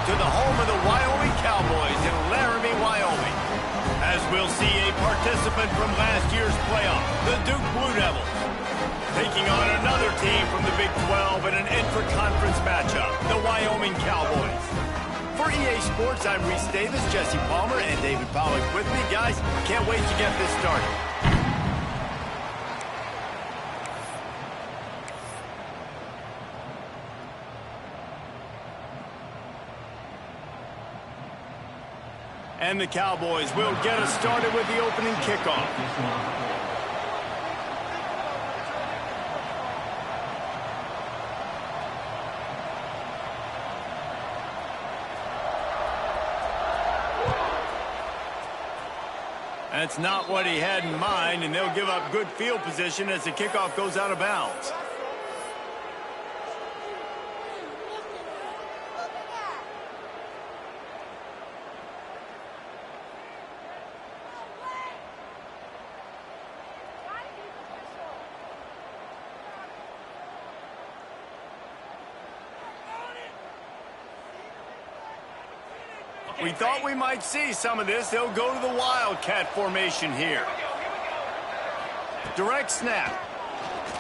to the home of the Wyoming Cowboys in Laramie, Wyoming, as we'll see a participant from last year's playoff, the Duke Blue Devils, taking on another team from the Big 12 in an intra-conference matchup, the Wyoming Cowboys. For EA Sports, I'm Reese Davis, Jesse Palmer, and David Pollack with me. Guys, can't wait to get this started. And the Cowboys will get us started with the opening kickoff. That's not what he had in mind, and they'll give up good field position as the kickoff goes out of bounds. We thought we might see some of this. They'll go to the Wildcat formation here. Direct snap.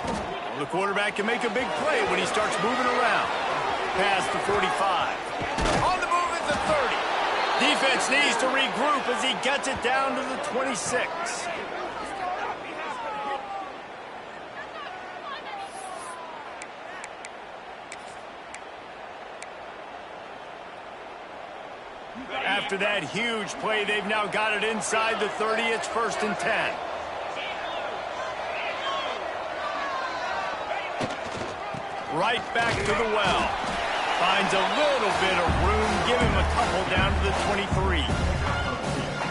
Well, the quarterback can make a big play when he starts moving around. Pass to 45. On the move at the 30. Defense needs to regroup as he gets it down to the 26. After that huge play, they've now got it inside the 30. It's 1st and 10. Right back to the well. Finds a little bit of room. Give him a couple down to the 23.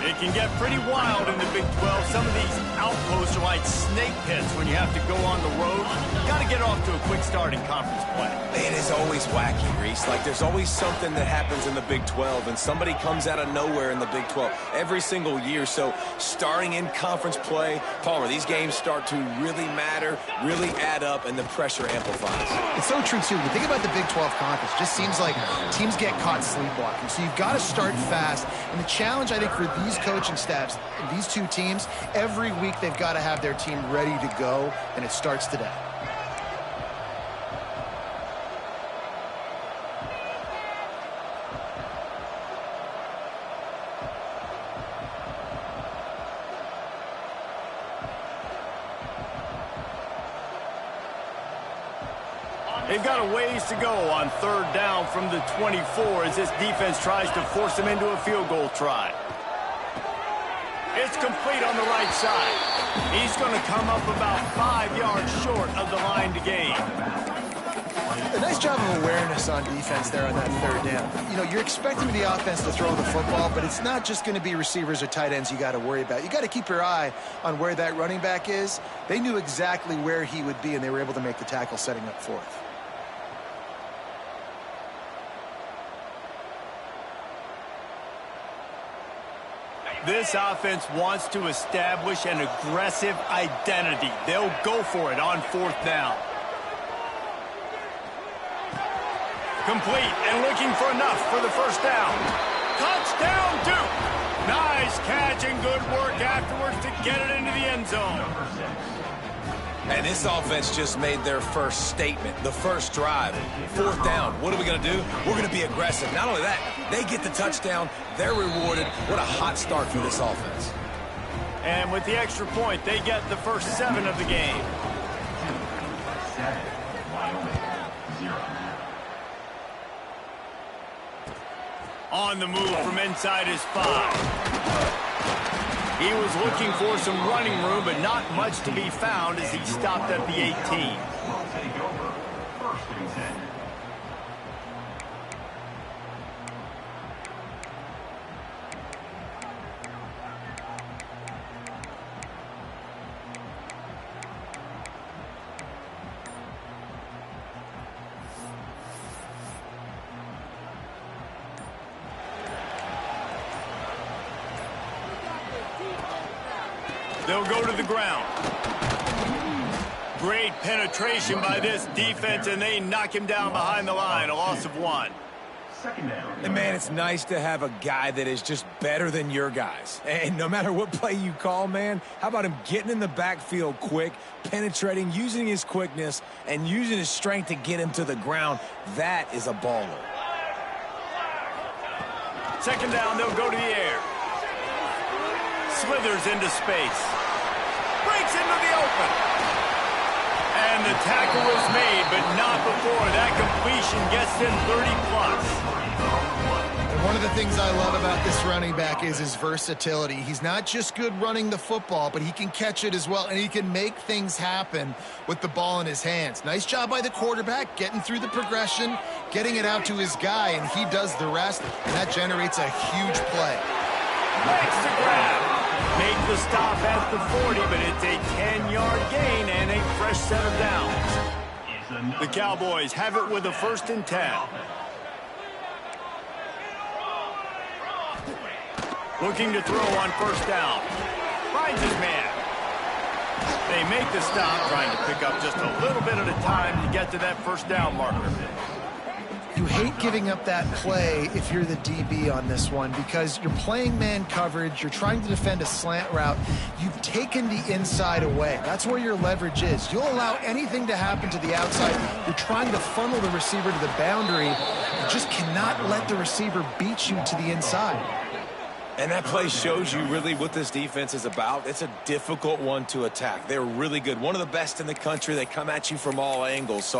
It can get pretty wild in the Big 12. Some of these outposts are like snake pits when you have to go on the road. Got to get off to a quick start in conference play. It is always wacky, Reese. Like, there's always something that happens in the Big 12, and somebody comes out of nowhere in the Big 12 every single year. So, starting in conference play, Palmer, these games start to really matter, really add up, and the pressure amplifies. It's so true, too. When you think about the Big 12 conference, it just seems like teams get caught sleepwalking. So, you've got to start fast. And the challenge, I think, for these coaching staffs, these two teams, every week they've got to have their team ready to go, and it starts today. They've got a ways to go on 3rd down from the 24 as this defense tries to force them into a field goal try. It's complete on the right side. He's going to come up about 5 yards short of the line to gain. A nice job of awareness on defense there on that 3rd down. You know, you're expecting the offense to throw the football, but it's not just going to be receivers or tight ends you got to worry about. You got to keep your eye on where that running back is. They knew exactly where he would be, and they were able to make the tackle setting up 4th. This offense wants to establish an aggressive identity. They'll go for it on 4th down. Complete and looking for enough for the 1st down. Touchdown, Duke! Nice catch and good work afterwards to get it into the end zone. And this offense just made their first statement, the first drive. 4th down. What are we going to do? We're going to be aggressive. Not only that, they get the touchdown. They're rewarded. What a hot start for this offense. And with the extra point, they get the first 7 of the game. On the move from inside his 5. He was looking for some running room, but not much to be found as he stopped at the 18. They'll go to the ground. Great penetration by this defense, and they knock him down behind the line. A loss of 1. Second down. And, man, it's nice to have a guy that is just better than your guys. And no matter what play you call, man, how about him getting in the backfield quick, penetrating, using his quickness, and using his strength to get him to the ground? That is a baller. Second down, they'll go to the air. Slithers into space. Breaks into the open. And the tackle is made, but not before that completion gets him 30+. And one of the things I love about this running back is his versatility. He's not just good running the football, but he can catch it as well, and he can make things happen with the ball in his hands. Nice job by the quarterback, getting through the progression, getting it out to his guy, and he does the rest, and that generates a huge play. Makes the grab. Make the stop at the 40, but it's a 10-yard gain and a fresh set of downs. The Cowboys have it with a 1st and 10. Looking to throw on 1st down. Finds his man. They make the stop, trying to pick up just a little bit at a time to get to that 1st down marker. You hate giving up that play if you're the DB on this one because you're playing man coverage, you're trying to defend a slant route, you've taken the inside away. That's where your leverage is. You'll allow anything to happen to the outside. You're trying to funnel the receiver to the boundary. You just cannot let the receiver beat you to the inside. And that play shows you really what this defense is about. It's a difficult one to attack. They're really good. One of the best in the country. They come at you from all angles. So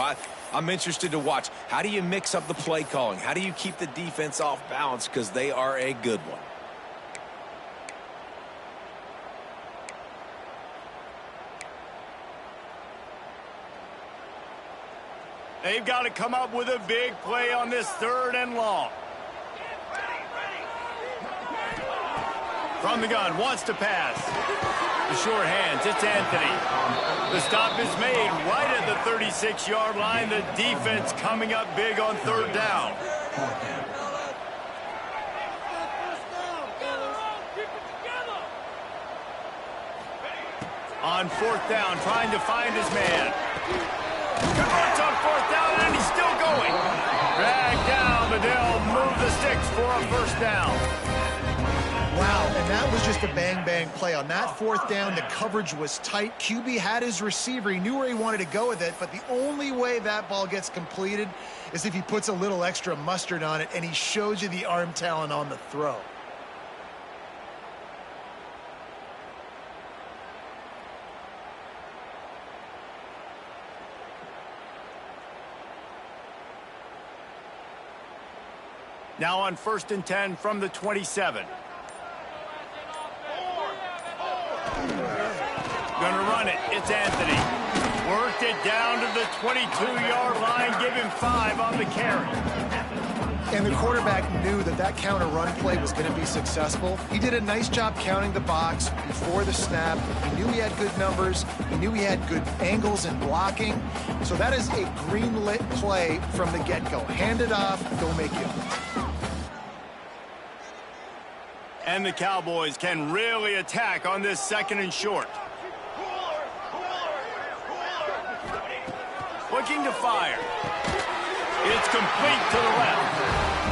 I'm interested to watch. How do you mix up the play calling? How do you keep the defense off balance? Because they are a good one. They've got to come up with a big play on this 3rd and long. From the gun, wants to pass. The short hands, it's Anthony. The stop is made right at the 36-yard line. The defense coming up big on 3rd down. On 4th down, trying to find his man. Converts on 4th down, and he's still going. Dragged down, but they'll move the sticks for a 1st down. Wow, and that was just a bang-bang play. On that 4th down, the coverage was tight. QB had his receiver. He knew where he wanted to go with it, but the only way that ball gets completed is if he puts a little extra mustard on it, and he shows you the arm talent on the throw. Now on 1st and 10 from the 27. Gonna run it. It's Anthony. Worked it down to the 22-yard line. Give him 5 on the carry. And the quarterback knew that that counter run play was going to be successful. He did a nice job counting the box before the snap. He knew he had good numbers. He knew he had good angles and blocking. So that is a green-lit play from the get-go. Hand it off. Go make it. And the Cowboys can really attack on this 2nd and short. Looking to fire. It's complete to the left.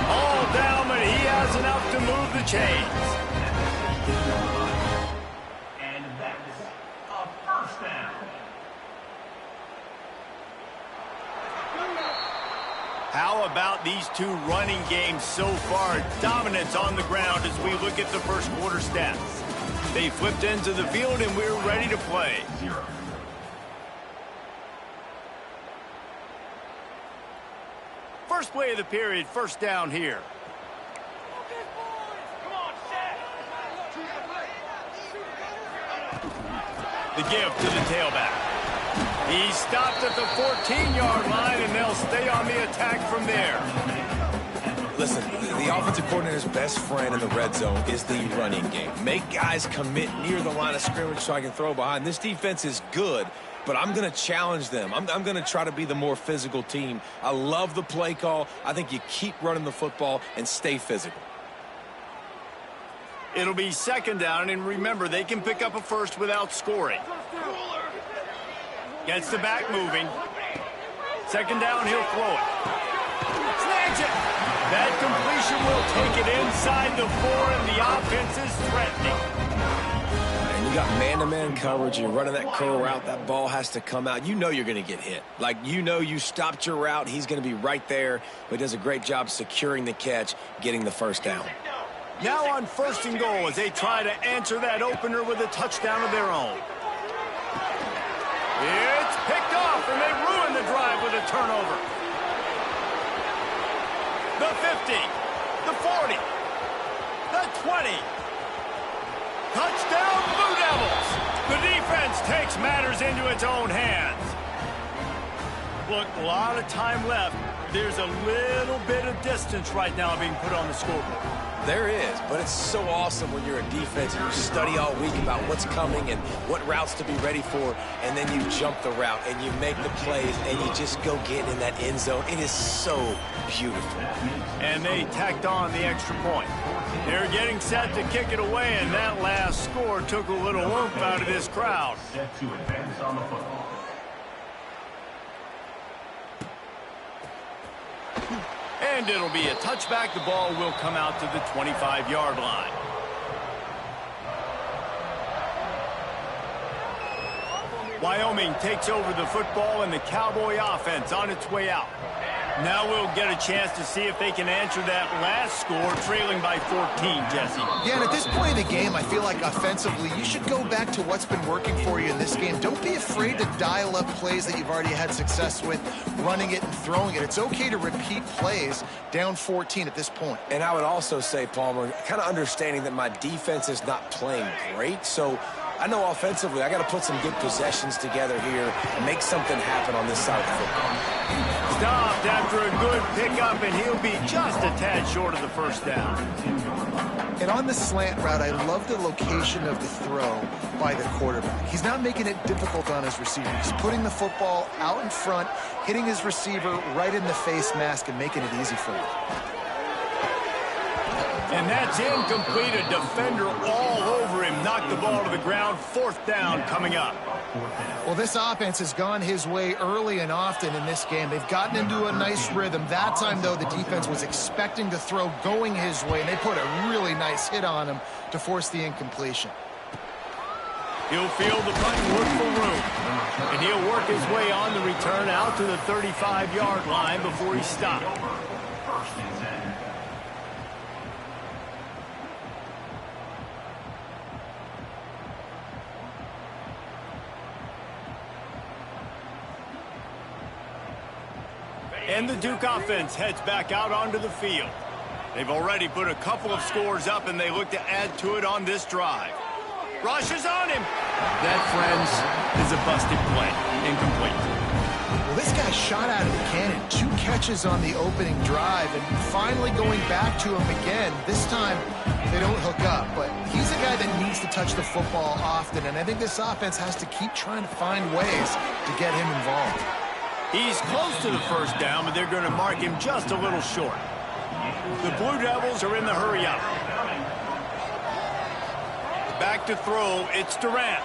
All down, but he has enough to move the chains. And that's a 1st down. How about these two running games so far? Dominance on the ground as we look at the 1st quarter stats. They flipped into the field, and we're ready to play. First play of the period, 1st down here. The give to the tailback. He stopped at the 14-yard line, and they'll stay on the attack from there. Listen, the offensive coordinator's best friend in the red zone is the running game. Make guys commit near the line of scrimmage so I can throw behind. This defense is good, but I'm going to challenge them. I'm going to try to be the more physical team. I love the play call. I think you keep running the football and stay physical. It'll be 2nd down, and remember, they can pick up a 1st without scoring. Gets the back moving. 2nd down, he'll throw it. Snags it. That completion will take it inside the 4, and the offense is threatening. And you got man-to-man coverage. You're running that curl route. That ball has to come out. You know you're going to get hit. Like, you know you stopped your route. He's going to be right there. But he does a great job securing the catch, getting the first down. Now on 1st and goal as they try to answer that opener with a touchdown of their own. It's picked off, and they ruin the drive with a turnover. The 50, the 40, the 20. Touchdown, Blue Devils. The defense takes matters into its own hands. Look, a lot of time left. There's a little bit of distance right now being put on the scoreboard. There is, but it's so awesome when you're a defense and you study all week about what's coming and what routes to be ready for, and then you jump the route and you make the plays and you just go get in that end zone. It is so beautiful. And they tacked on the extra point. They're getting set to kick it away, and that last score took a little oomph out of this crowd. Set to advance on the football. And it'll be a touchback. The ball will come out to the 25-yard line. Wyoming takes over the football, and the Cowboy offense on its way out. Now we'll get a chance to see if they can answer that last score, trailing by 14, Jesse. Yeah, and at this point in the game, I feel like offensively, you should go back to what's been working for you in this game. Don't be afraid to dial up plays that you've already had success with, running it and throwing it. It's okay to repeat plays down 14 at this point. And I would also say, Palmer, kind of understanding that my defense is not playing great, so I know offensively I got to put some good possessions together here and make something happen on this side of the football. Stopped after a good pickup, and he'll be just a tad short of the first down. And on the slant route, I love the location of the throw by the quarterback. He's not making it difficult on his receiver. He's putting the football out in front, hitting his receiver right in the face mask and making it easy for him. And that's incomplete. A defender all over him. Knocked the ball to the ground. 4th down coming up. Well, this offense has gone his way early and often in this game. They've gotten into a nice rhythm. That time, though, the defense was expecting the throw going his way, and they put a really nice hit on him to force the incompletion. He'll feel the punt and look for room. And he'll work his way on the return out to the 35-yard line before he stopped. First and 10. And the Duke offense heads back out onto the field. They've already put a couple of scores up, and they look to add to it on this drive. Rushes on him. That, friends, is a busted play. Incomplete. Well, this guy shot out of the cannon. 2 catches on the opening drive, and finally going back to him again. This time, they don't hook up, but he's a guy that needs to touch the football often, and I think this offense has to keep trying to find ways to get him involved. He's close to the first down, but they're going to mark him just a little short. The Blue Devils are in the hurry-up. Back to throw, it's Durant.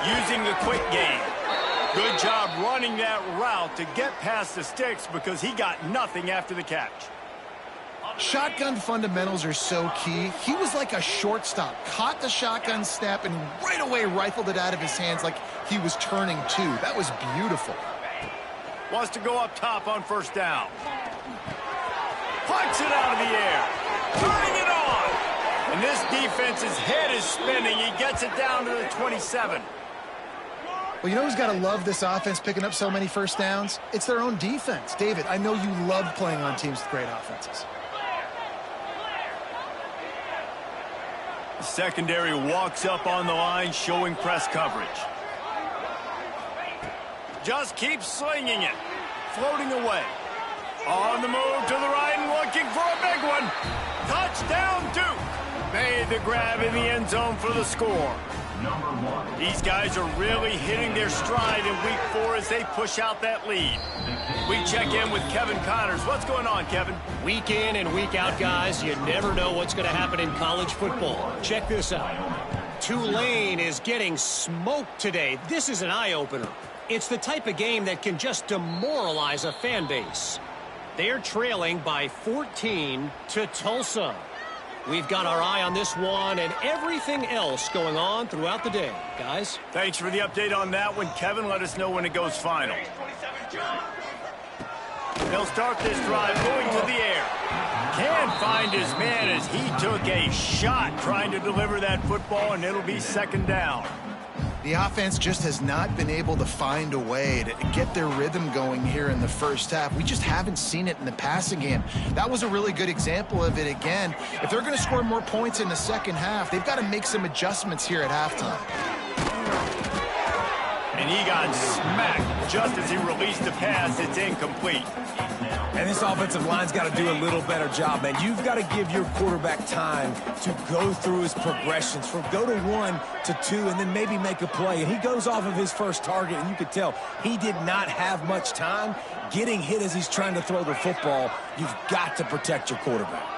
Using the quick game. Good job running that route to get past the sticks because he got nothing after the catch. Shotgun fundamentals are so key. He was like a shortstop, caught the shotgun snap and right away rifled it out of his hands like he was turning 2. That was beautiful. Wants to go up top on first down. Punts it out of the air. Turning it on. And this defense's head is spinning. He gets it down to the 27. Well, you know who's got to love this offense picking up so many first downs? It's their own defense. David, I know you love playing on teams with great offenses. The secondary walks up on the line, showing press coverage. Just keeps slinging it. Floating away. On the move to the right and looking for a big one. Touchdown, Duke. Made the grab in the end zone for the score. Number 1. These guys are really hitting their stride in week 4 as they push out that lead. We check in with Kevin Connors. What's going on, Kevin? Week in and week out, guys, you never know what's going to happen in college football. Check this out. Tulane is getting smoked today. This is an eye-opener. It's the type of game that can just demoralize a fan base. They're trailing by 14 to Tulsa. We've got our eye on this one and everything else going on throughout the day, guys. Thanks for the update on that one, Kevin. Let us know when it goes final. They'll start this drive going to the air. Can't find his man as he took a shot trying to deliver that football, and it'll be second down. The offense just has not been able to find a way to get their rhythm going here in the first half. We just haven't seen it in the passing game. That was a really good example of it again. If they're going to score more points in the second half, they've got to make some adjustments here at halftime. And he got smacked just as he released the pass. It's incomplete. And this offensive line's got to do a little better job, man. You've got to give your quarterback time to go through his progressions from go to 1 to 2 and then maybe make a play. And he goes off of his first target, and you could tell he did not have much time getting hit as he's trying to throw the football. You've got to protect your quarterback.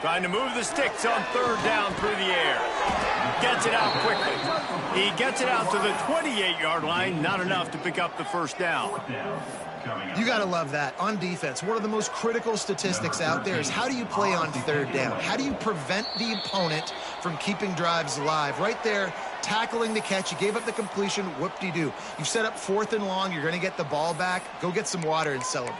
Trying to move the sticks on third down through the air. Gets it out quickly. He gets it out to the 28-yard line. Not enough to pick up the first down. You got to love that. On defense, one of the most critical statistics out there is how do you play on third down? How do you prevent the opponent from keeping drives alive? Right there, tackling the catch. You gave up the completion. Whoop-de-doo. You've set up 4th and long. You're going to get the ball back. Go get some water and celebrate.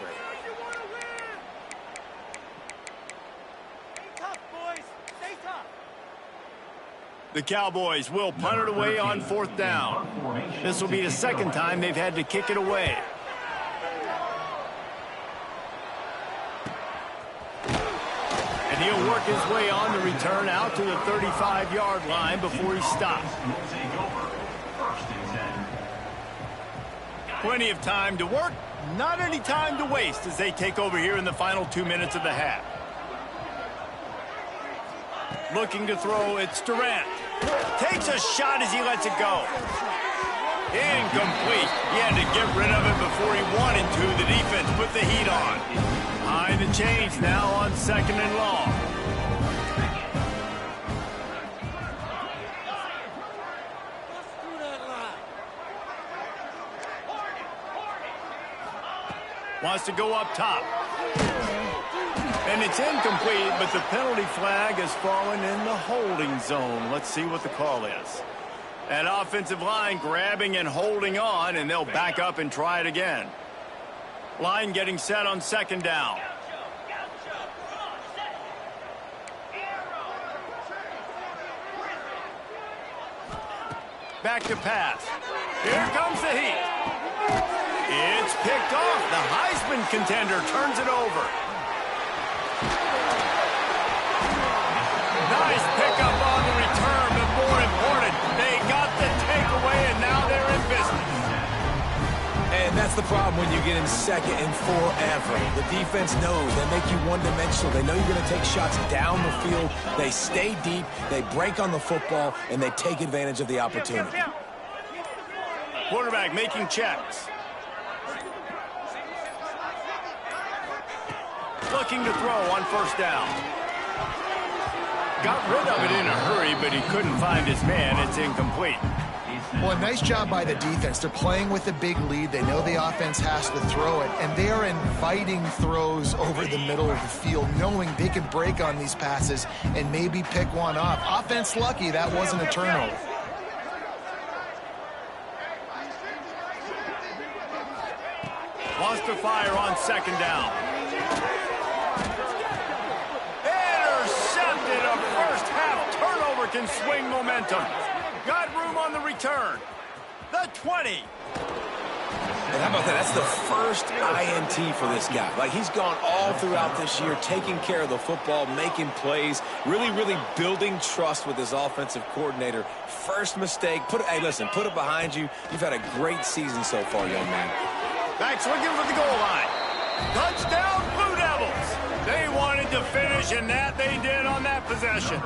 The Cowboys will punt it away on 4th down. This will be the second time they've had to kick it away. And he'll work his way on the return out to the 35-yard line before he stops. Plenty of time to work, not any time to waste as they take over here in the final 2 minutes of the half. Looking to throw, it's Durant. Takes a shot as he lets it go. Incomplete. He had to get rid of it before he wanted to. The defense put the heat on. Behind the chains now on 2nd and long. Wants to go up top. And it's incomplete, but the penalty flag has fallen in the holding zone. Let's see what the call is. That offensive line grabbing and holding on, and they'll back up and try it again. Line getting set on 2nd down. Back to pass. Here comes the heat. It's picked off. The Heisman contender turns it over. Nice pickup on the return, but more important, they got the takeaway, and now they're in business. And that's the problem when you get in 2nd and forever. The defense knows. They make you one-dimensional. They know you're going to take shots down the field. They stay deep, they break on the football, and they take advantage of the opportunity. Quarterback making checks. Looking to throw on 1st down. Got rid of it in a hurry, but he couldn't find his man. It's incomplete. Well, a nice job by the defense. They're playing with a big lead. They know the offense has to throw it, and they are inviting throws over the middle of the field, knowing they can break on these passes and maybe pick one off. Offense lucky that wasn't a turnover. Wants to fire on 2nd down. A first half turnover can swing momentum. Got room on the return. The 20. And how about that? That's the first INT for this guy. Like, he's gone all throughout this year, taking care of the football, making plays, really building trust with his offensive coordinator. First mistake. Hey, listen, put it behind you. You've had a great season so far, young man. Back swinging for the goal line. Touchdown, Blue Devils. They wanted to finish, and that they did on that possession.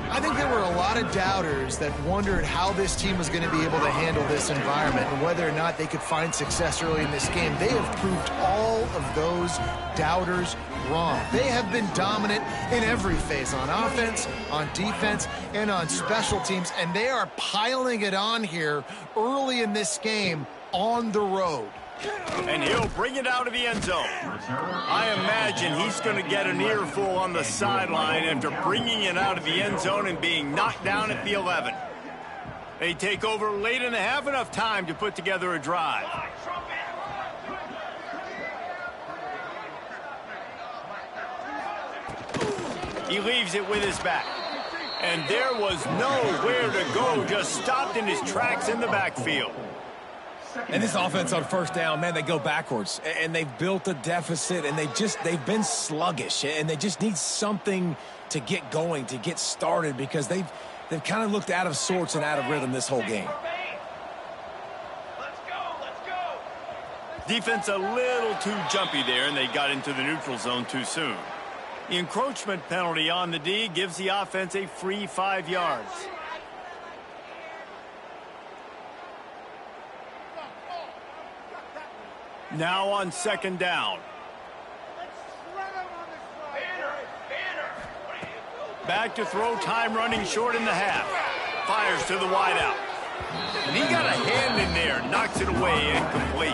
I think there were a lot of doubters that wondered how this team was going to be able to handle this environment and whether or not they could find success early in this game. They have proved all of those doubters wrong. They have been dominant in every phase, on offense, on defense, and on special teams, and they are piling it on here early in this game on the road. And he'll bring it out of the end zone. I imagine he's going to get an earful on the sideline after bringing it out of the end zone and being knocked down at the 11. They take over late and have enough time to put together a drive. He leaves it with his back. And there was nowhere to go, just stopped in his tracks in the backfield. And this offense on first down, man, they go backwards. And they've built a deficit, and they've been sluggish. And they just need something to get going, to get started, because they've kind of looked out of sorts and out of rhythm this whole game. Defense a little too jumpy there, and they got into the neutral zone too soon. The encroachment penalty on the D gives the offense a free 5 yards. Now on second down. Back to throw, time running short in the half. Fires to the wideout. And he got a hand in there, knocks it away, incomplete.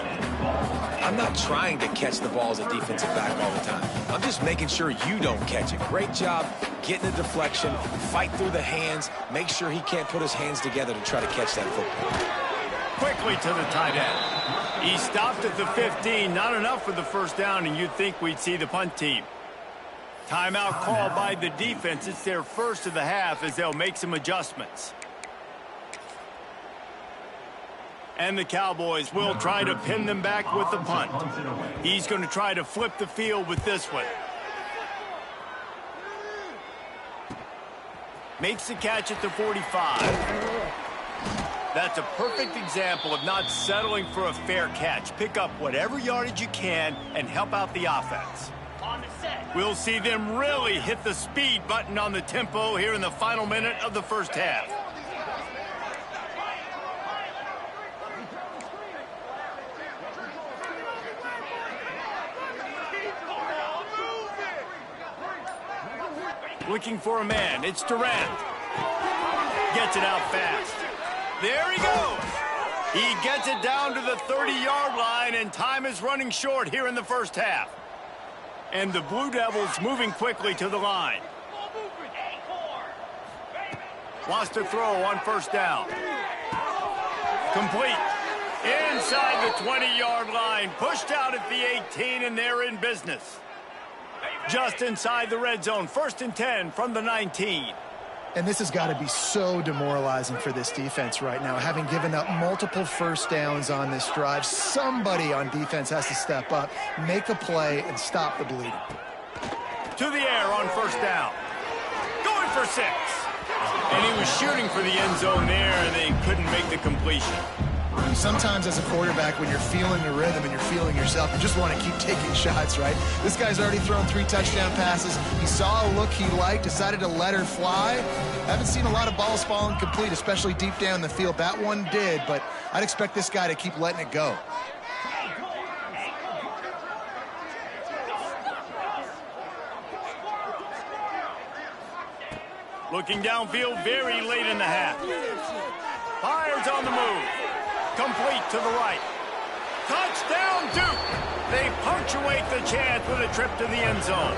I'm not trying to catch the ball as a defensive back all the time. I'm just making sure you don't catch it. Great job getting the deflection, fight through the hands, make sure he can't put his hands together to try to catch that football. Quickly to the tight end. He stopped at the 15, not enough for the first down, and you'd think we'd see the punt team. Timeout called by the defense. It's their first of the half as they'll make some adjustments. And the Cowboys will try to pin them back with the punt. He's going to try to flip the field with this one. Makes the catch at the 45. That's a perfect example of not settling for a fair catch. Pick up whatever yardage you can and help out the offense. We'll see them really hit the speed button on the tempo here in the final minute of the first half. Looking for a man. It's Durant. Gets it out fast. There he goes. He gets it down to the 30-yard line, and time is running short here in the first half. And the Blue Devils moving quickly to the line. Wants to throw on first down. Complete. Inside the 20-yard line. Pushed out at the 18, and they're in business. Just inside the red zone. 1st and 10 from the 19. And this has got to be so demoralizing for this defense right now. Having given up multiple first downs on this drive, somebody on defense has to step up, make a play, and stop the bleeding. To the air on first down. Going for 6. And he was shooting for the end zone there, and they couldn't make the completion. Sometimes as a quarterback, when you're feeling the rhythm and you're feeling yourself, you just want to keep taking shots, right? This guy's already thrown 3 touchdown passes. He saw a look he liked, decided to let her fly. Haven't seen a lot of balls falling complete, especially deep down the field. That one did, but I'd expect this guy to keep letting it go. Looking downfield very late in the half. Fires on the move. Complete to the right. Touchdown, Duke! They punctuate the chance with a trip to the end zone.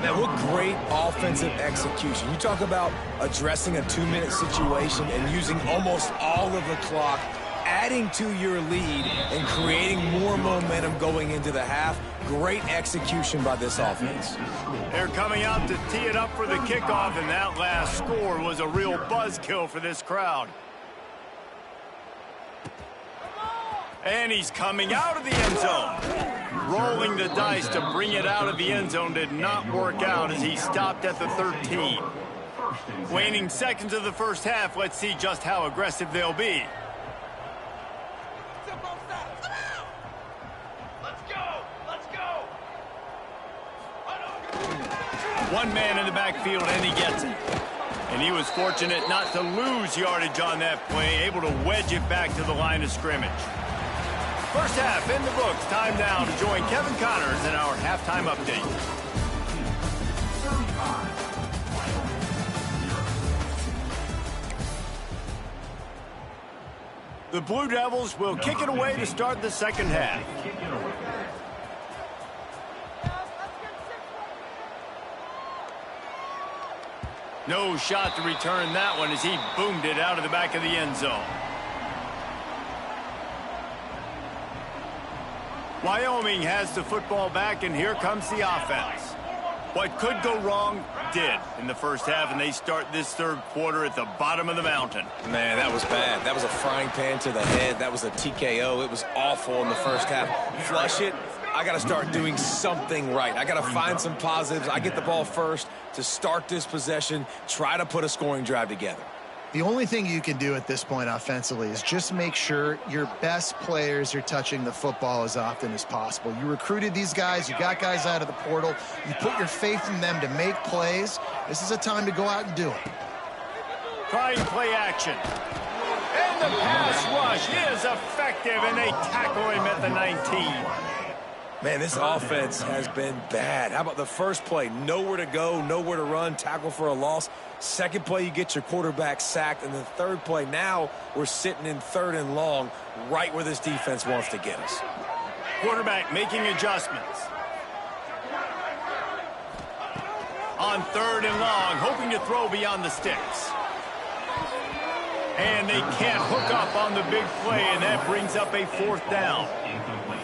Man, what great offensive execution. You talk about addressing a 2-minute situation and using almost all of the clock, adding to your lead and creating more momentum going into the half. Great execution by this offense. They're coming out to tee it up for the kickoff, and that last score was a real buzzkill for this crowd. And he's coming out of the end zone. Rolling the dice to bring it out of the end zone did not work out as he stopped at the 13. Waning seconds of the first half, let's see just how aggressive they'll be. One man in the backfield, and he gets it. And he was fortunate not to lose yardage on that play, able to wedge it back to the line of scrimmage. First half in the books. Time now to join Kevin Connors in our halftime update. The Blue Devils will kick it away to start the second half. No shot to return that one as he boomed it out of the back of the end zone. Wyoming has the football back, and here comes the offense. What could go wrong did in the first half, and they start this third quarter at the bottom of the mountain. Man, that was bad. That was a frying pan to the head. That was a TKO. It was awful in the first half. Flush it. I got to start doing something right. I got to find some positives. I get the ball first to start this possession, try to put a scoring drive together. The only thing you can do at this point offensively is just make sure your best players are touching the football as often as possible. You recruited these guys. You got guys out of the portal. You put your faith in them to make plays. This is a time to go out and do it. Trying play action. And the pass rush is effective, and they tackle him at the 19. Man, this offense has been bad. How about the first play? Nowhere to go, nowhere to run, tackle for a loss. Second play, you get your quarterback sacked. And the third play, now we're sitting in 3rd and long, right where this defense wants to get us. Quarterback making adjustments. On 3rd and long, hoping to throw beyond the sticks. And they can't hook up on the big play, and that brings up a 4th down.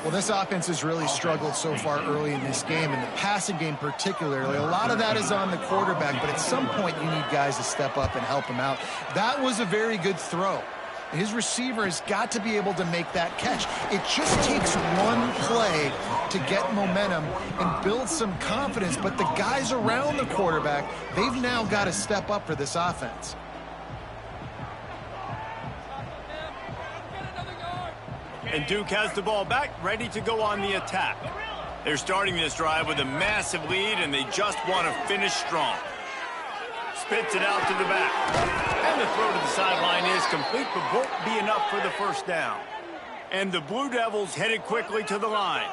Well, this offense has really struggled so far early in this game, and the passing game particularly. A lot of that is on the quarterback, but at some point you need guys to step up and help him out. That was a very good throw. His receiver has got to be able to make that catch. It just takes one play to get momentum and build some confidence, but the guys around the quarterback, they've now got to step up for this offense. And Duke has the ball back, ready to go on the attack. They're starting this drive with a massive lead, and they just want to finish strong. Spits it out to the back. And the throw to the sideline is complete, but won't be enough for the first down. And the Blue Devils headed quickly to the line.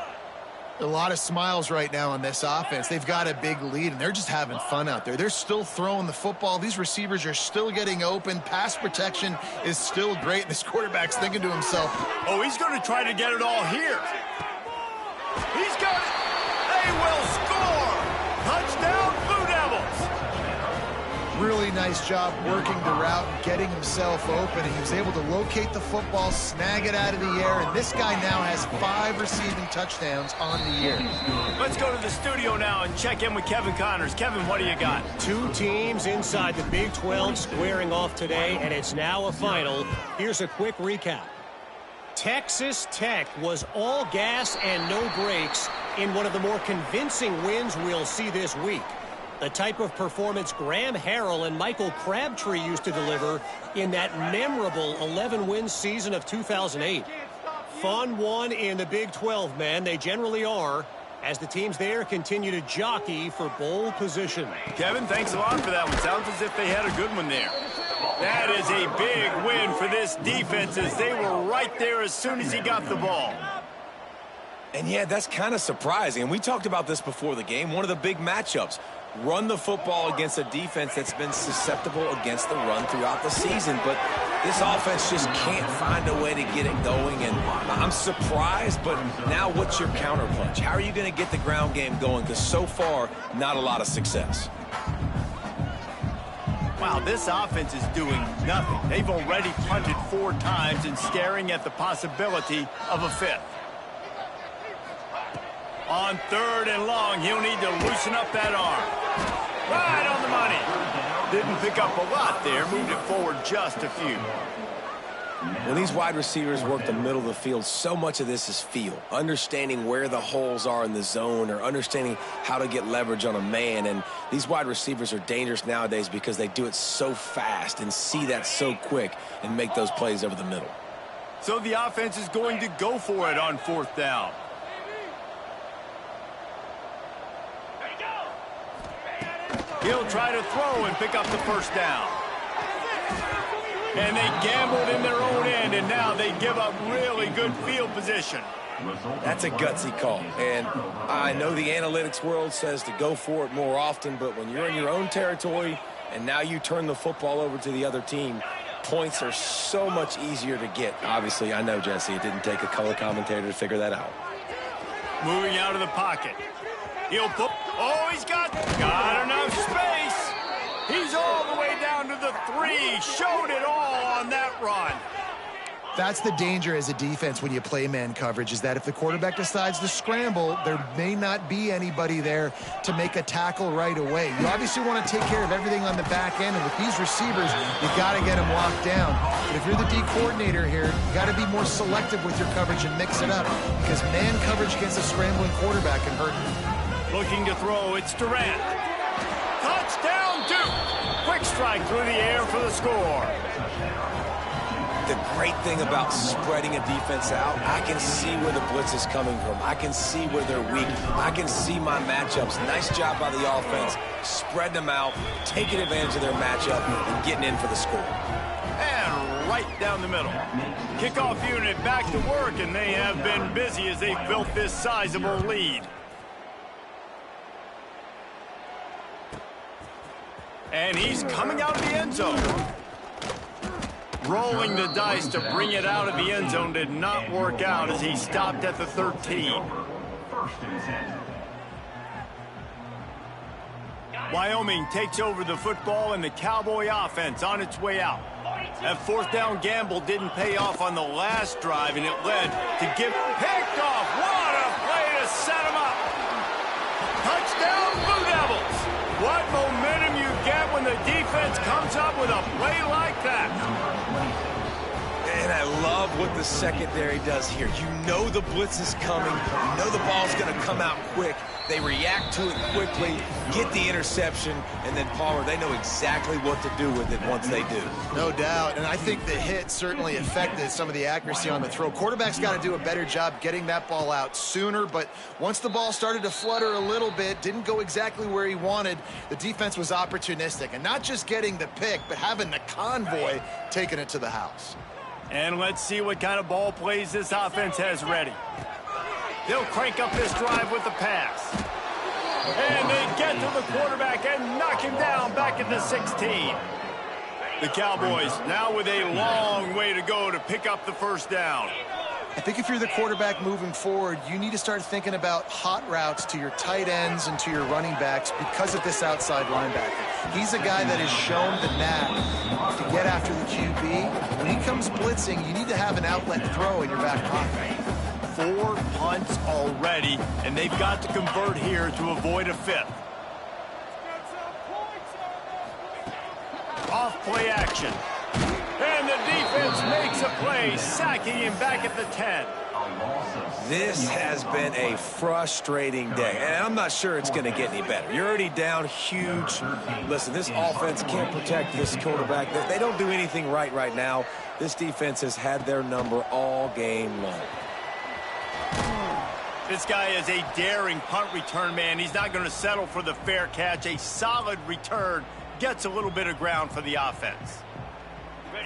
A lot of smiles right now on this offense. They've got a big lead, and they're just having fun out there. They're still throwing the football. These receivers are still getting open. Pass protection is still great. This quarterback's thinking to himself, oh, he's going to try to get it all here. He's got it. They will score. Touchdown, Blue Devils. really nice job working the route and getting himself open. And he was able to locate the football, snag it out of the air, and this guy now has 5 receiving touchdowns on the year. Let's go to the studio now and check in with Kevin Connors. Kevin, what do you got? 2 teams inside the Big 12 squaring off today, and it's now a final. Here's a quick recap. Texas Tech was all gas and no brakes in one of the more convincing wins we'll see this week. The type of performance Graham Harrell and Michael Crabtree used to deliver in that memorable 11-win season of 2008. Fun one in the Big 12, man. They generally are, as the teams there continue to jockey for bowl position. Kevin, thanks a lot for that one. Sounds as if they had a good one there. That is a big win for this defense, as they were right there as soon as he got the ball. And yeah, that's kind of surprising. And we talked about this before the game. One of the big matchups. Run the football against a defense that's been susceptible against the run throughout the season. But this offense just can't find a way to get it going. And I'm surprised, but now what's your counterpunch? How are you going to get the ground game going? Because so far, not a lot of success. Wow, this offense is doing nothing. They've already punted 4 times and staring at the possibility of a 5th. On 3rd and long, he'll need to loosen up that arm. Right on the money. Didn't pick up a lot there, moved it forward just a few. When these wide receivers work the middle of the field, so much of this is feel. Understanding where the holes are in the zone or understanding how to get leverage on a man. And these wide receivers are dangerous nowadays because they do it so fast and see that so quick and make those plays over the middle. So the offense is going to go for it on 4th down. He'll try to throw and pick up the first down. And they gambled in their own end, and now they give up really good field position. That's a gutsy call. And I know the analytics world says to go for it more often, but when you're in your own territory and now you turn the football over to the other team, points are so much easier to get. Obviously, I know, Jesse, it didn't take a color commentator to figure that out. Moving out of the pocket. He'll put... Oh, he's got enough space. He's all the way down to the 3. Showed it all on that run. That's the danger as a defense when you play man coverage, is that if the quarterback decides to scramble, there may not be anybody there to make a tackle right away. You obviously want to take care of everything on the back end, and with these receivers, you got to get them locked down. But if you're the D coordinator here, you got to be more selective with your coverage and mix it up, because man coverage against a scrambling quarterback can hurt you. Looking to throw, it's Durant. Touchdown, Duke! Quick strike through the air for the score. The great thing about spreading a defense out, I can see where the blitz is coming from. I can see where they're weak. I can see my matchups. Nice job by the offense, spreading them out, taking advantage of their matchup, and getting in for the score. And right down the middle. Kickoff unit back to work, and they have been busy as they've built this sizable lead. And he's coming out of the end zone. Rolling the dice to bring it out of the end zone did not work out as he stopped at the 13. Wyoming takes over the football and the Cowboy offense on its way out. That fourth down gamble didn't pay off on the last drive, and it led to give picked off. What a play to set him up. Touchdown, Blue Devils. What momentum you get when the defense comes up with a play like that. And I love what the secondary does here. You know the blitz is coming. You know the ball's going to come out quick. They react to it quickly, get the interception, and then, Palmer, they know exactly what to do with it once they do. No doubt, and I think the hit certainly affected some of the accuracy on the throw. Quarterback's got to do a better job getting that ball out sooner, but once the ball started to flutter a little bit, didn't go exactly where he wanted, the defense was opportunistic. And not just getting the pick, but having the convoy taking it to the house. And let's see what kind of ball plays this offense has ready. They'll crank up this drive with the pass. And they get to the quarterback and knock him down back at the 16. The Cowboys now with a long way to go to pick up the first down. I think if you're the quarterback moving forward, you need to start thinking about hot routes to your tight ends and to your running backs because of this outside linebacker. He's a guy that has shown the knack to get after the QB. When he comes blitzing, you need to have an outlet throw in your back pocket. 4 punts already, and they've got to convert here to avoid a 5th. Off play action. And the defense makes a play, sacking him back at the 10. This has been a frustrating day, and I'm not sure it's going to get any better. You're already down huge. Listen, this offense can't protect this quarterback. They don't do anything right now. This defense has had their number all game long. This guy is a daring punt return man. He's not going to settle for the fair catch. A solid return gets a little bit of ground for the offense.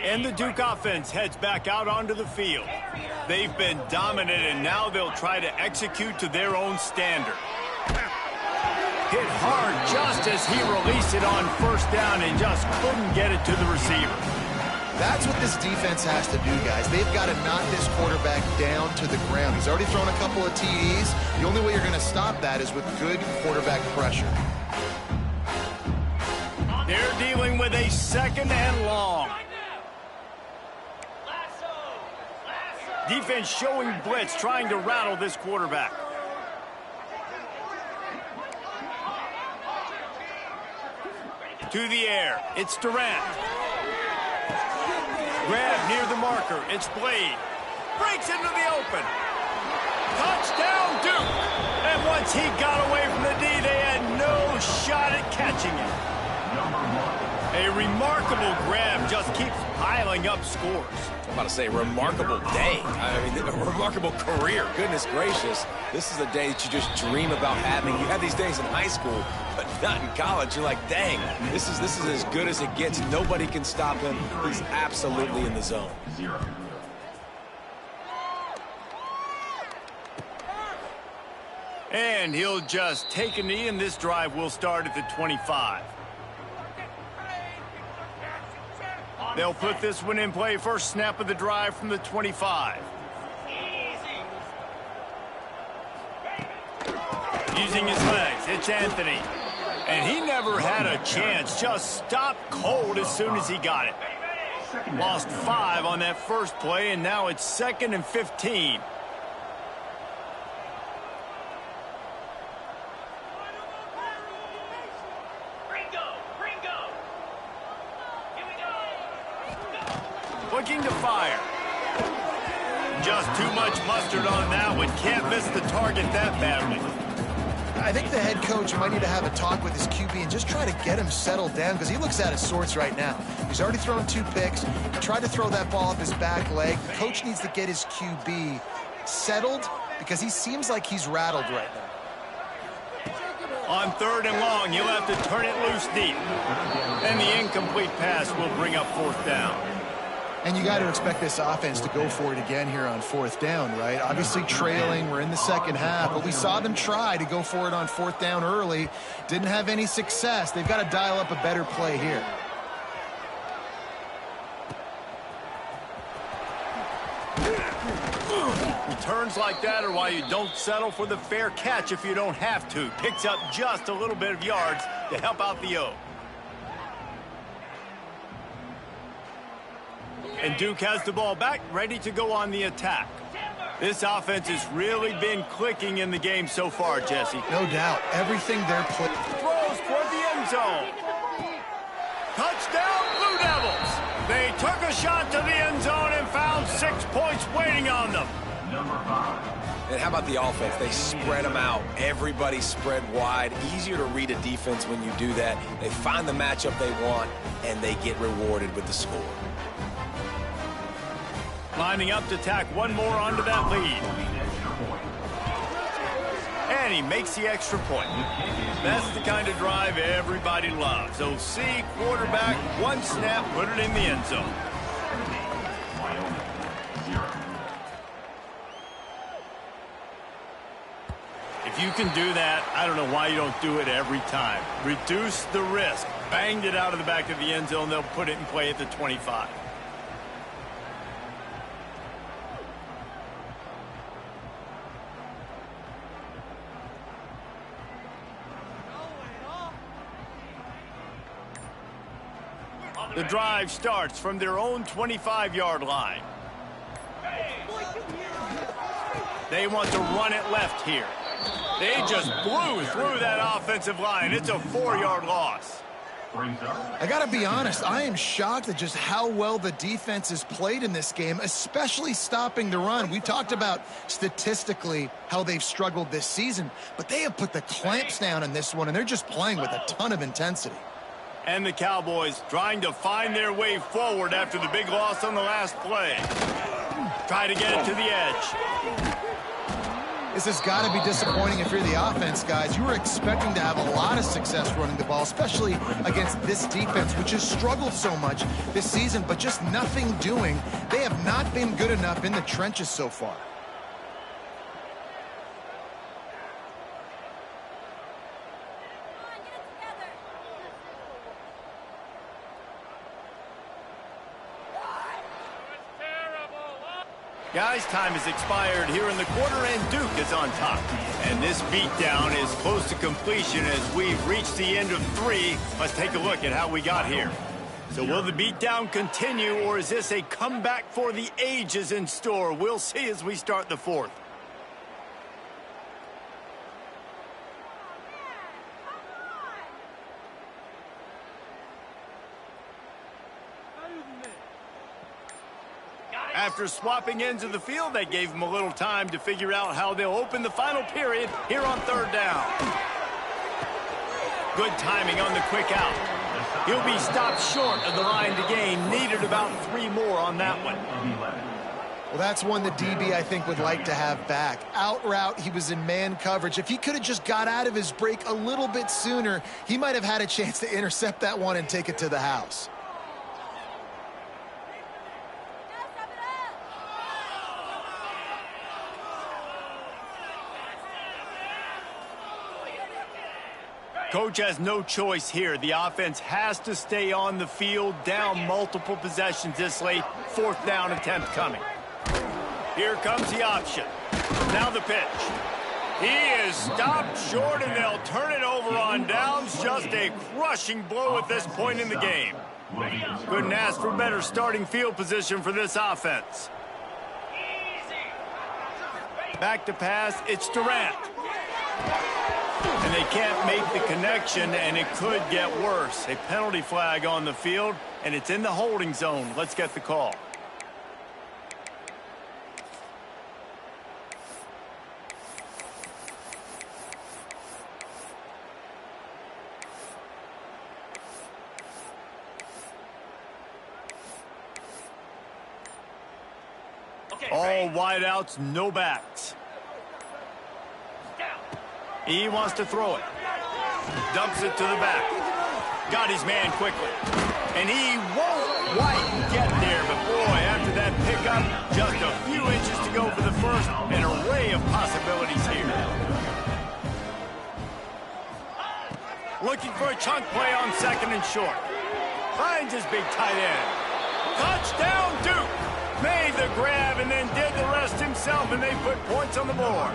And the Duke offense heads back out onto the field. They've been dominant, and now they'll try to execute to their own standard. Hit hard just as he released it on first down and just couldn't get it to the receiver. That's what this defense has to do, guys. They've got to knock this quarterback down to the ground. He's already thrown a couple of TDs. The only way you're going to stop that is with good quarterback pressure. They're dealing with a 2nd and long. Defense showing blitz, trying to rattle this quarterback. To the air, it's Durant. Grab near the marker, it's Blade. Breaks into the open. Touchdown, Duke. And once he got away from the D, they had no shot at catching him. A remarkable grab just keeps piling up scores. I'm about to say remarkable day. I mean, a remarkable career. Goodness gracious. This is a day that you just dream about having. You had these days in high school, but not in college. You're like, dang, this is as good as it gets. Nobody can stop him. He's absolutely in the zone. And he'll just take a knee, and this drive will start at the 25. They'll put this one in play. First snap of the drive from the 25. Using his legs, it's Anthony. And he never had a chance. Just stopped cold as soon as he got it. Lost 5 on that first play, and now it's 2nd and 15. Looking to fire. Just too much mustard on that one. Can't miss the target that badly. I think the head coach might need to have a talk with his QB and just try to get him settled down because he looks out of sorts right now. He's already thrown 2 picks. He tried to throw that ball up his back leg. The coach needs to get his QB settled because he seems like he's rattled right now. On 3rd and long, he'll have to turn it loose deep. And the incomplete pass will bring up 4th down. And you got to expect this offense to go for it again here on 4th down, right? Obviously trailing, we're in the second half, but we saw them try to go for it on 4th down early. Didn't have any success. They've got to dial up a better play here. Returns like that are why you don't settle for the fair catch if you don't have to. Picks up just a little bit of yards to help out the O. And Duke has the ball back, ready to go on the attack. This offense has really been clicking in the game so far, Jesse. No doubt. Everything they're playing. Throws toward the end zone. Touchdown, Blue Devils. They took a shot to the end zone and found 6 points waiting on them. And how about the offense? They spread them out. Everybody spread wide. Easier to read a defense when you do that. They find the matchup they want, and they get rewarded with the score. Lining up to tack one more onto that lead. And he makes the extra point. That's the kind of drive everybody loves. OC, quarterback, 1 snap, put it in the end zone. If you can do that, I don't know why you don't do it every time. Reduce the risk. Banged it out of the back of the end zone. They'll put it in play at the 25. The drive starts from their own 25-yard line. They want to run it left here. They just blew through that offensive line. It's a 4-yard loss. I got to be honest, I am shocked at just how well the defense has played in this game, especially stopping the run. We talked about statistically how they've struggled this season, but they have put the clamps down in this one, and they're just playing with a ton of intensity. And the Cowboys trying to find their way forward after the big loss on the last play. Try to get it to the edge. This has got to be disappointing if you're the offense, guys. You were expecting to have a lot of success running the ball, especially against this defense, which has struggled so much this season, but just nothing doing. They have not been good enough in the trenches so far. Guys, time has expired here in the quarter, and Duke is on top. And this beatdown is close to completion as we've reached the end of 3. Let's take a look at how we got here. So will the beatdown continue, or is this a comeback for the ages in store? We'll see as we start the 4th. After swapping ends of the field, they gave him a little time to figure out how they'll open the final period here on 3rd down. Good timing on the quick out. He'll be stopped short of the line to gain. Needed about 3 more on that one. Well, that's one the DB, I think, would like to have back. Out route, he was in man coverage. If he could have just got out of his break a little bit sooner, he might have had a chance to intercept that one and take it to the house. Coach has no choice here. The offense has to stay on the field, down multiple possessions this late. 4th down attempt coming. Here comes the option. Now the pitch. He is stopped short, and they'll turn it over on downs. Just a crushing blow at this point in the game. Couldn't ask for better starting field position for this offense. Back to pass, it's Durant. And they can't make the connection, and it could get worse. A penalty flag on the field, and it's in the holding zone. Let's get the call. All wideouts, no backs. He wants to throw it. Dumps it to the back. Got his man quickly. And he won't quite get there. But boy, after that pickup, just a few inches to go for the first. An array of possibilities here. Looking for a chunk play on 2nd and short. Finds his big tight end. Touchdown, Duke. Made the grab and then did the rest himself, and they put points on the board.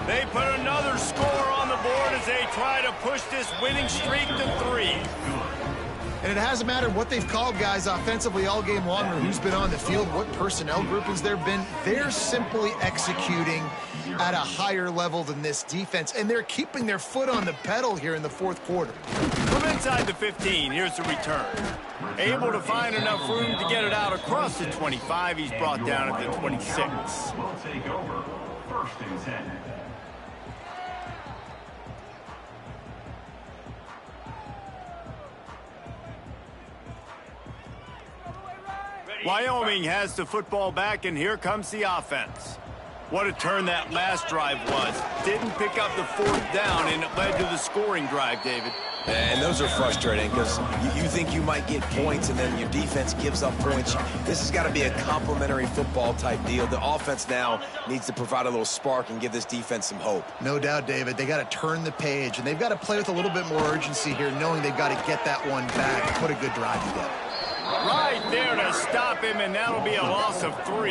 They put another score on the board as they try to push this winning streak to 3. And it hasn't mattered what they've called guys offensively all game long or who's been on the field, what personnel groupings there have been. They're simply executing at a higher level than this defense, and they're keeping their foot on the pedal here in the 4th quarter. From inside the 15, here's the return. Able to find enough room to get it out across the 25. He's brought down at the 26. Will take over 1st and 10. Wyoming has the football back, and here comes the offense. What a turn that last drive was. Didn't pick up the 4th down, and it led to the scoring drive, David. And those are frustrating because you think you might get points and then your defense gives up points. This has got to be a complimentary football type deal. The offense now needs to provide a little spark and give this defense some hope. No doubt, David. They got to turn the page, and they've got to play with a little bit more urgency here, knowing they've got to get that one back and put a good drive together. Right there to stop him, and that'll be a loss of 3.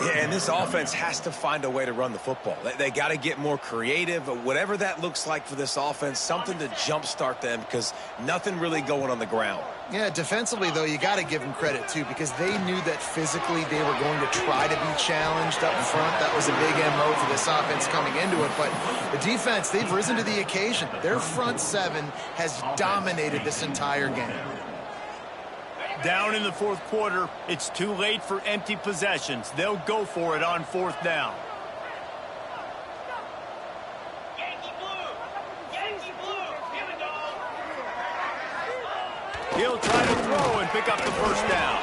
Yeah, and this offense has to find a way to run the football. They got to get more creative, whatever that looks like for this offense, something to jumpstart them because nothing really going on the ground. Yeah, defensively, though, you got to give them credit, too, because they knew that physically they were going to try to be challenged up front. That was a big MO for this offense coming into it. But the defense, they've risen to the occasion. Their front 7 has dominated this entire game. Down in the 4th quarter, it's too late for empty possessions. They'll go for it on 4th down. Yankee Blue, here we go. He'll try to throw and pick up the 1st down.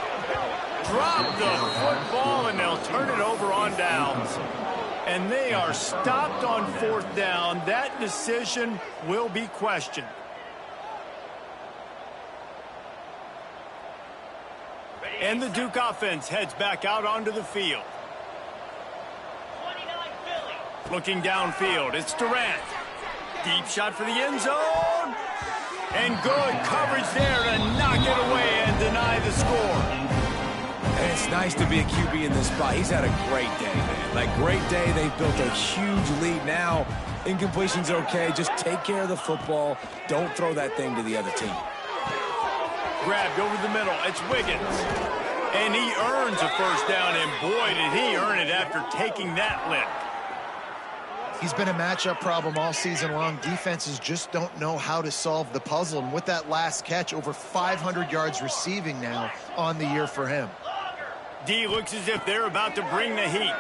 Drop the football, and they'll turn it over on downs. And they are stopped on 4th down. That decision will be questioned. And the Duke offense heads back out onto the field. 29 Philly. Looking downfield, it's Durant. Deep shot for the end zone. And good coverage there to knock it away and deny the score. And it's nice to be a QB in this spot. He's had a great day, man. Like, great day. They've built a huge lead now. Incompletion's okay. Just take care of the football. Don't throw that thing to the other team. Grabbed over the middle. It's Wiggins. And he earns a 1st down, and boy, did he earn it after taking that lick. He's been a matchup problem all season long. Defenses just don't know how to solve the puzzle. And with that last catch, over 500 yards receiving now on the year for him. D looks as if they're about to bring the heat.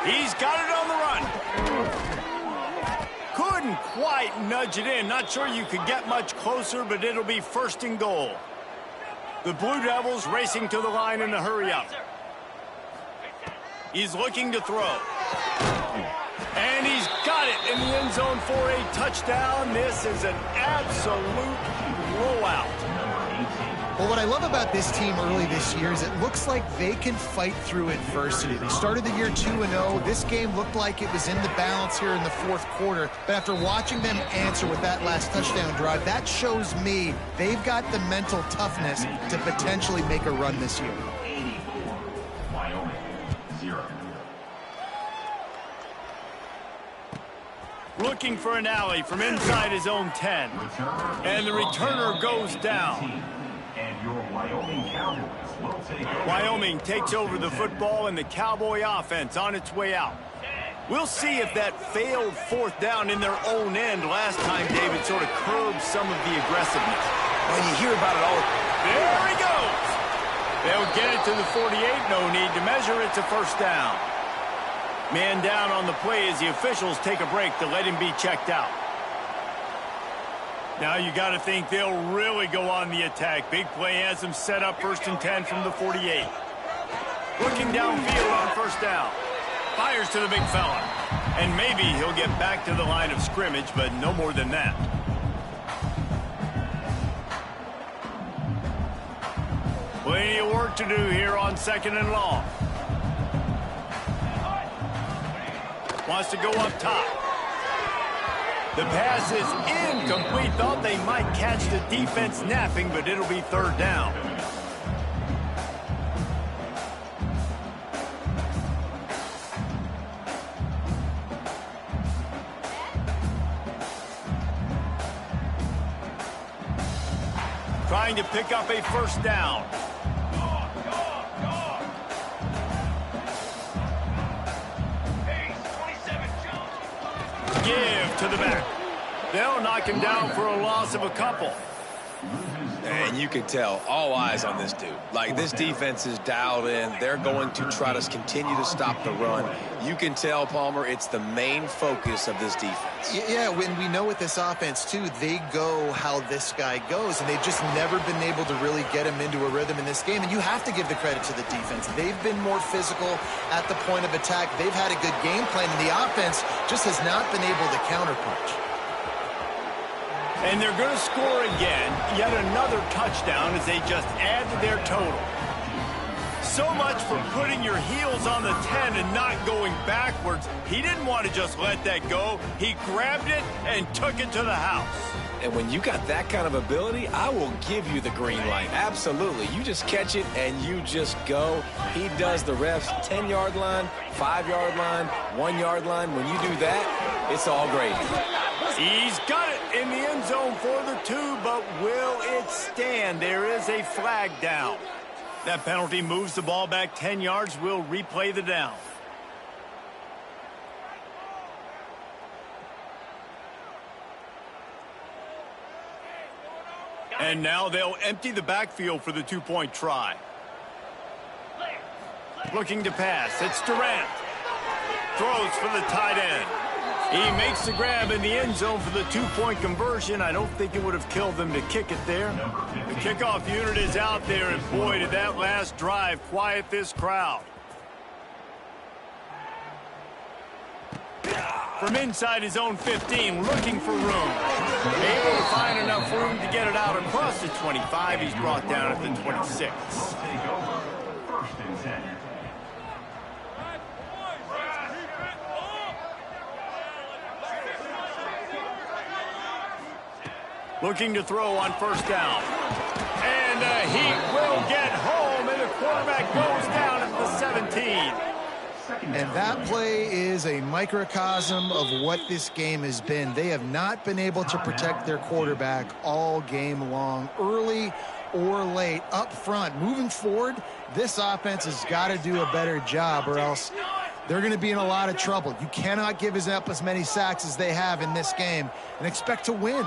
He's got it on the run. Couldn't quite nudge it in. Not sure you could get much closer, but it'll be 1st and goal. The Blue Devils racing to the line in a hurry-up. He's looking to throw. And he's got it in the end zone for a touchdown. This is an absolute blowout. Well, what I love about this team early this year is it looks like they can fight through adversity. They started the year 2-0. This game looked like it was in the balance here in the fourth quarter. But after watching them answer with that last touchdown drive, that shows me they've got the mental toughness to potentially make a run this year. 84, Wyoming, 0. Looking for an alley from inside his own 10. And the returner goes down. And your Wyoming Cowboys will take over. Wyoming takes over the football and the Cowboy offense on its way out. We'll see if that failed fourth down in their own end last time, David, sort of curbed some of the aggressiveness. Well, you hear about it all. There he goes. They'll get it to the 48. No need to measure. It's a first down. Man down on the play as the officials take a break to let him be checked out. Now you got to think they'll really go on the attack. Big play has them set up 1st and 10 from the 48. Looking downfield on first down. Fires to the big fella. And maybe he'll get back to the line of scrimmage, but no more than that. Plenty of work to do here on 2nd and long. Wants to go up top. The pass is incomplete. Thought they might catch the defense napping, but it'll be 3rd down. Trying to pick up a first down. Give to the back. They'll knock him down for a loss of a couple. And you can tell all eyes on this dude. Like, this defense is dialed in. They're going to try to continue to stop the run. You can tell, Palmer, it's the main focus of this defense. Yeah, when we know with this offense, too, they go how this guy goes, and they've just never been able to really get him into a rhythm in this game. And you have to give the credit to the defense. They've been more physical at the point of attack. They've had a good game plan, and the offense just has not been able to counterpunch. And they're going to score again, yet another touchdown as they just add to their total. So much for putting your heels on the 10 and not going backwards. He didn't want to just let that go. He grabbed it and took it to the house. And when you got that kind of ability, I will give you the green light. Absolutely. You just catch it and you just go. He does the refs 10-yard line, 5-yard line, 1-yard line. When you do that, it's all gravy. He's got it in the end zone for the 2, but will it stand? There is a flag down. That penalty moves the ball back 10 yards. We'll replay the down. And now they'll empty the backfield for the 2-point try. Looking to pass. It's Durant. Throws for the tight end. He makes the grab in the end zone for the 2-point conversion. I don't think it would have killed them to kick it there. The kickoff unit is out there, and boy, did that last drive quiet this crowd. From inside his own 15, looking for room. Able to find enough room to get it out across the 25. He's brought down at the 26. Take over 1st and 10. Looking to throw on first down. And he will get home, and the quarterback goes down at the 17. And that play is a microcosm of what this game has been. They have not been able to protect their quarterback all game long, early or late, up front. Moving forward, this offense has got to do a better job, or else they're going to be in a lot of trouble. You cannot give up as many sacks as they have in this game and expect to win.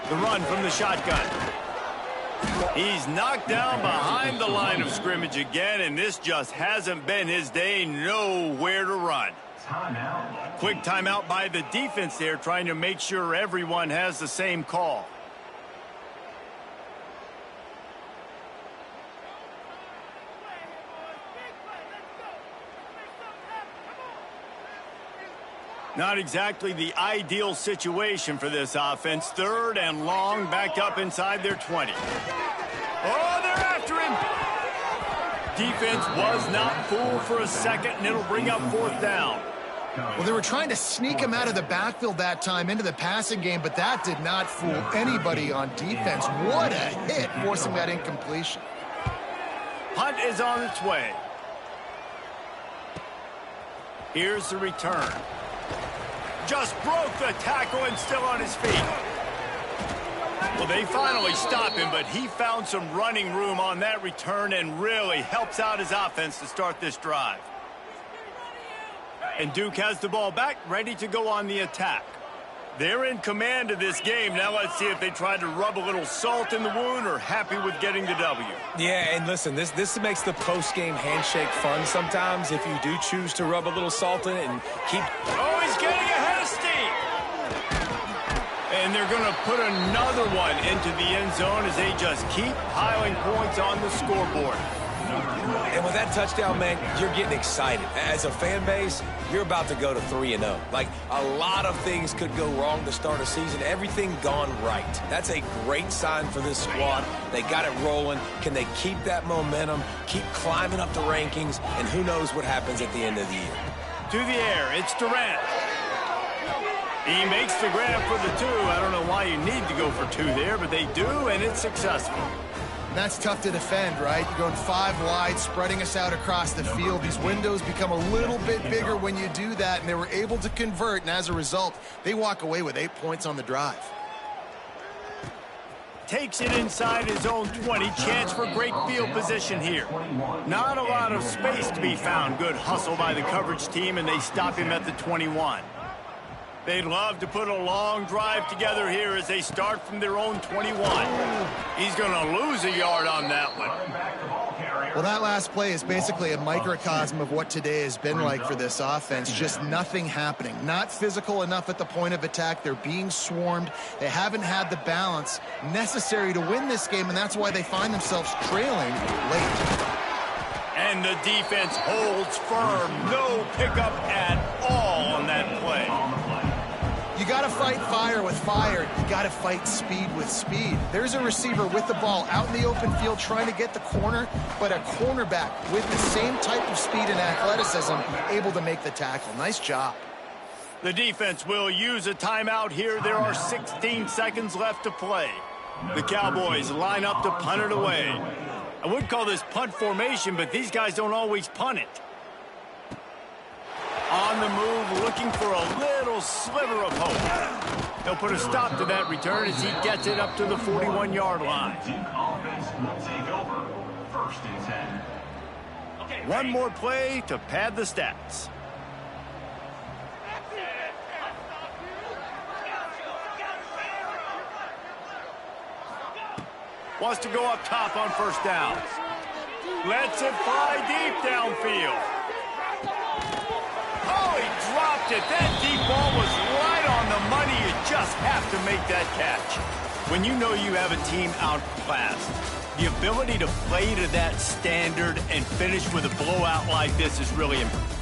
The run from the shotgun. He's knocked down behind the line of scrimmage again, and this just hasn't been his day. Nowhere to run. Timeout. Quick timeout by the defense there, trying to make sure everyone has the same call. Not exactly the ideal situation for this offense. 3rd and long, backed up inside their 20. Oh, they're after him. Defense was not fooled for a second, and it'll bring up 4th down. Well, they were trying to sneak him out of the backfield that time into the passing game, but that did not fool anybody on defense. What a hit, forcing that incompletion. Punt is on its way. Here's the return. Just broke the tackle and still on his feet. Well, they finally stop him, but he found some running room on that return and really helps out his offense to start this drive. And Duke has the ball back, ready to go on the attack. They're in command of this game. Now let's see if they try to rub a little salt in the wound or happy with getting the W. Yeah, and listen, this makes the post-game handshake fun sometimes if you do choose to rub a little salt in it and keep... Oh, he's getting ahead of steam. And they're going to put another one into the end zone as they just keep piling points on the scoreboard. And with that touchdown, man, you're getting excited. As a fan base, you're about to go to 3-0. Like, a lot of things could go wrong to start a season. Everything gone right. That's a great sign for this squad. They got it rolling. Can they keep that momentum, keep climbing up the rankings, and who knows what happens at the end of the year. To the air, it's Durant. He makes the grab for the 2. I don't know why you need to go for 2 there, but they do, and it's successful. That's tough to defend, right? You're going 5 wide, spreading us out across the field. These windows become a little bit bigger when you do that, and they were able to convert, and as a result, they walk away with 8 points on the drive. Takes it inside his own 20. Chance for great field position here. Not a lot of space to be found. Good hustle by the coverage team, and they stop him at the 21. They'd love to put a long drive together here as they start from their own 21. He's going to lose a yard on that one. Well, that last play is basically a microcosm of what today has been like for this offense. Just nothing happening. Not physical enough at the point of attack. They're being swarmed. They haven't had the balance necessary to win this game, and that's why they find themselves trailing late. And the defense holds firm. No pickup at all on that play. You got to fight fire with fire. You got to fight speed with speed. There's a receiver with the ball out in the open field trying to get the corner, but a cornerback with the same type of speed and athleticism able to make the tackle. Nice job. The defense will use a timeout here. There are 16 seconds left to play. The Cowboys line up to punt it away. I would call this punt formation, but these guys don't always punt it. On the move, looking for a little sliver of hope. They'll put a stop to that return as he gets it up to the 41-yard line. One more play to pad the stats. Wants to go up top on first down. Lets it fly deep downfield. Oh, he dropped it. That deep ball was right on the money. You just have to make that catch. When you know you have a team outclassed, the ability to play to that standard and finish with a blowout like this is really important.